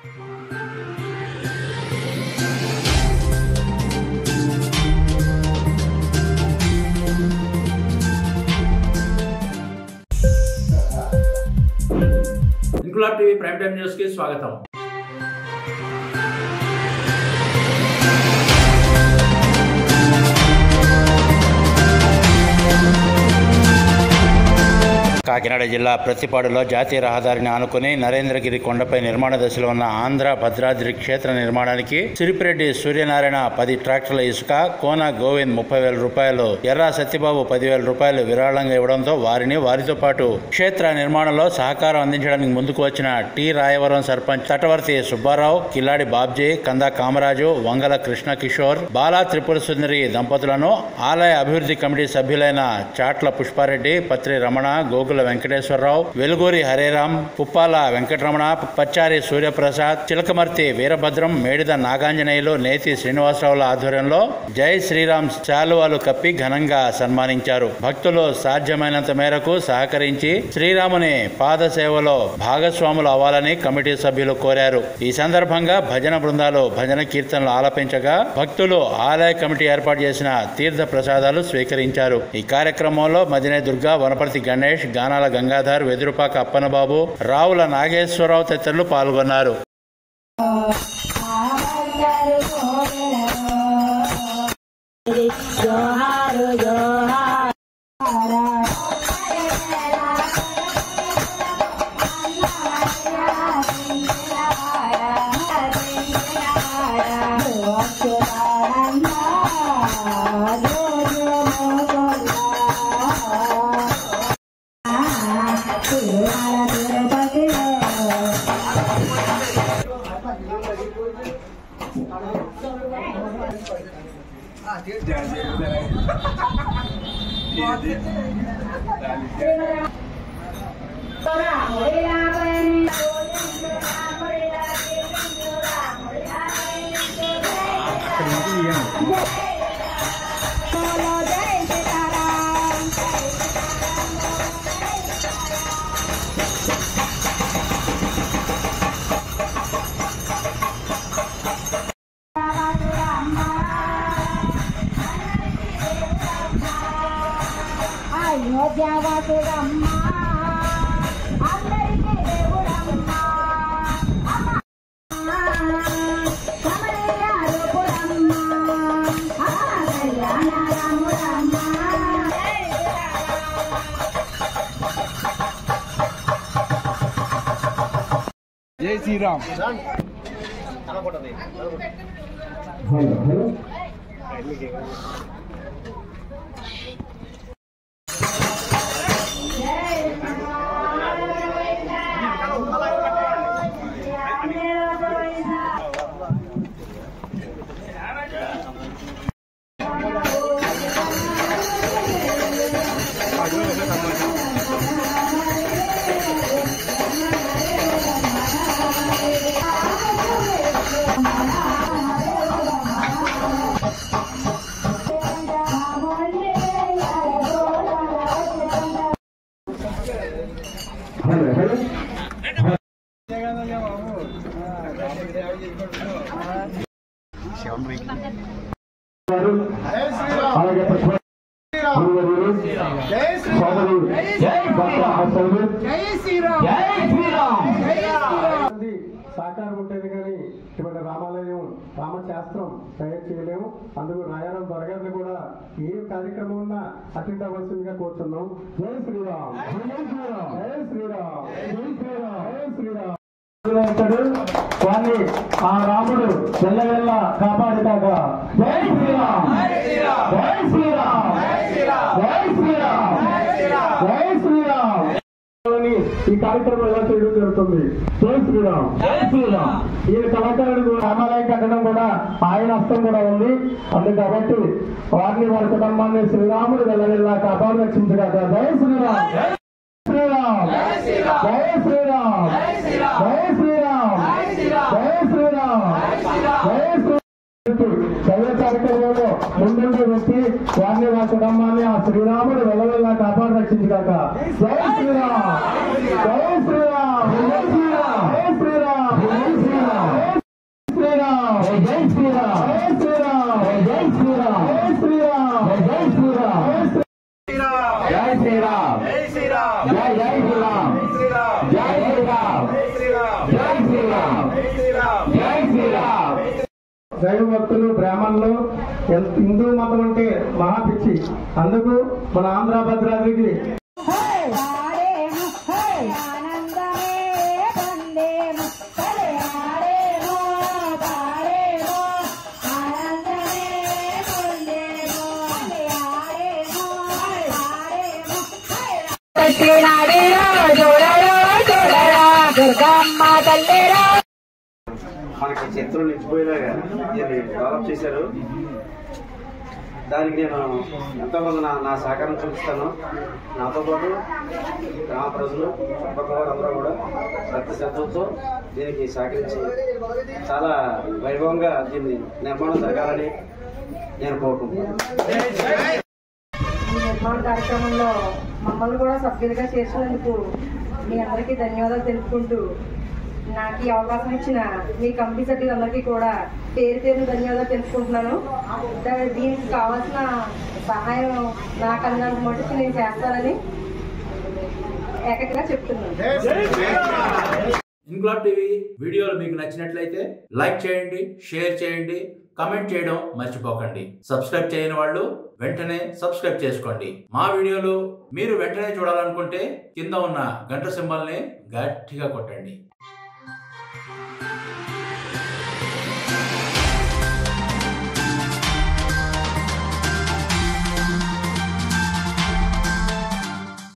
Inquilab TV prime time news కి స్వాగతం. కాకినాడ జిల్లా ప్రతిపాడులో జాతీయ రహదారిని ఆనుకుని నరేంద్రగిరి కొండపై నిర్మాణ దశలో ఉన్న ఆంధ్ర భద్రాద్రి క్షేత్ర నిర్మాణానికి సిరిపిరెడ్డి సూర్యనారాయణ 10 ట్రాక్టర్ల ఇసుక, కోన గోవింద్ 30,000 రూపాయలు, ఎర్రా సత్యబాబు 10,000 రూపాయలు విరాళంగా ఇవ్వడంతో వారితో పాటు క్షేత్ర నిర్మాణంలో సహకారం అందించడానికి ముందుకు వచ్చిన టి రాయవరం సర్పంచ్ తటవర్తి సుబ్బారావు, కిల్లాడి బాబ్జీ, కందా కామరాజు, వంగల కృష్ణ కిషోర్, బాలా త్రిపుర సుందరి దంపతులను ఆలయ అభివృద్ధి కమిటీ సభ్యులైన చాట్ల పుష్పారెడ్డి, పత్రి రమణ, గోగుల వెంకటేశ్వరరావు, వెలుగూరి హరేరాం, పుప్పాల వెంకటరమణ, పచ్చారి సూర్యప్రసాద్, చిలకమర్తి వీరభద్రం, మేడిద నాగాంజనేయులు, నేతి శ్రీనివాసరావుల ఆధ్వర్యంలో జై శ్రీరామ్ శాలువాలు కప్పి ఘనంగా సన్మానించారు. భక్తులు సాధ్యమైనంత మేరకు సహకరించి శ్రీరాముని పాద సేవలో భాగస్వాములు అవ్వాలని కమిటీ సభ్యులు కోరారు. ఈ సందర్భంగా భజన బృందాలు భజన కీర్తనలు ఆలపించగా భక్తులు ఆలయ కమిటీ ఏర్పాటు చేసిన తీర్థ ప్రసాదాలు స్వీకరించారు. ఈ కార్యక్రమంలో మదినే దుర్గా, వనపర్తి గణేష్, గానాల గంగాధర్, వెదురుపాక అప్పనబాబు, రావుల నాగేశ్వరరావు తదితరులు పాల్గొన్నారు. జై శ్రీరామ్. సహకారం ఉంటుంది కానీ ఇటువంటి రామాలయం రామశాస్త్రం తయారు చేయలేము. అందుకు రాయడం దొరగారిని కూడా ఏ కార్యక్రమం ఉన్నా అటెండ్ అవ్వాల్సిందిగా కోరుతున్నాం. జై శ్రీరామ్, జై శ్రీరామ్, జై శ్రీరామ్, జై శ్రీరామ్, జై శ్రీరామ్. వాణ్ణి ఆ రాముడు వెళ్ళవెళ్ళ కాపాడుతాక జై శ్రీరామ్, జై శ్రీరామ్, జై శ్రీరామ్, జై శ్రీరామ్. ఈ కార్యక్రమం ఎలా చేయడం జరుగుతుంది. జై శ్రీరామ్, జై శ్రీరామ్. ఈ కళాకారుడు రామాలయం కట్టడం కూడా ఆయన హస్తం కూడా ఉంది. అందుకు కాబట్టి వారిని వారి కుటుంబాన్ని శ్రీరాముడు వెళ్ళవెళ్ళ కాపాడు రక్షించగాక. జై శ్రీరామ్, జై శ్రీరామ్, జై శ్రీరామ్, జై శ్రీరామ్, జై శ్రీరామ్, జై శ్రీరామ్. దైవ కార్యక్రమంలో ముందుండి వచ్చి వారిని వారి కుటుంబాన్ని ఆ శ్రీరాముడు వెళ్ళవెళ్ళ కాపాడు రక్షించగాక. జై శ్రీరామ్, జై శ్రీరామ్, జై శ్రీరామ్, జై శ్రీరామ్, జై శ్రీరామ్. దైవ భక్తులు బ్రాహ్మణులు హిందూ మతం అంటే మహా పిచ్చి. అందుకు మన ఆంధ్ర భద్రాద్రికి మనకి చిత్రం నిలిచిపోయేలాగా దీన్ని డెవలప్ చేశారు. దానికి నేను ఎంతోమంది నా సహకారం చూపిస్తాను. నాతో పాటు గ్రామ ప్రజలు చుట్టుపక్కల అందరూ కూడా భక్తి శ్రద్ధలతో దీనికి సహకరించి చాలా వైభవంగా దీన్ని నిర్మాణం జరగాలని నేను కోరుకుంటున్నాను. ఈ నిర్మాణ కార్యక్రమంలో మమ్మల్ని కూడా సభ్యులుగా చేసినందుకు మీ అందరికీ ధన్యవాదాలు తెలుపుకుంటూ, నాకు ఈ అవకాశం ఇచ్చిన మీ కమిటీ సభ్యులందరికీ కూడా పేరు పేరు ధన్యవాదాలు తెలుపుకుంటున్నాను. దీనికి కావాల్సిన సహాయం నాకు అన్నంత మటుకు నేను చేస్తానని ఏకగ్గా చెప్తున్నాను. ఇన్క్లాబ్ టీవీ వీడియోలు మీకు నచ్చినట్లయితే లైక్ చేయండి, షేర్ చేయండి, కమెంట్ చేయడం మర్చిపోకండి. సబ్స్క్రైబ్ చేయని వాళ్ళు వెంటనే సబ్స్క్రైబ్ చేసుకోండి. మా వీడియోలు మీరు వెంటనే చూడాలనుకుంటే కింద ఉన్న గంట సింబల్ని గట్టిగా కొట్టండి.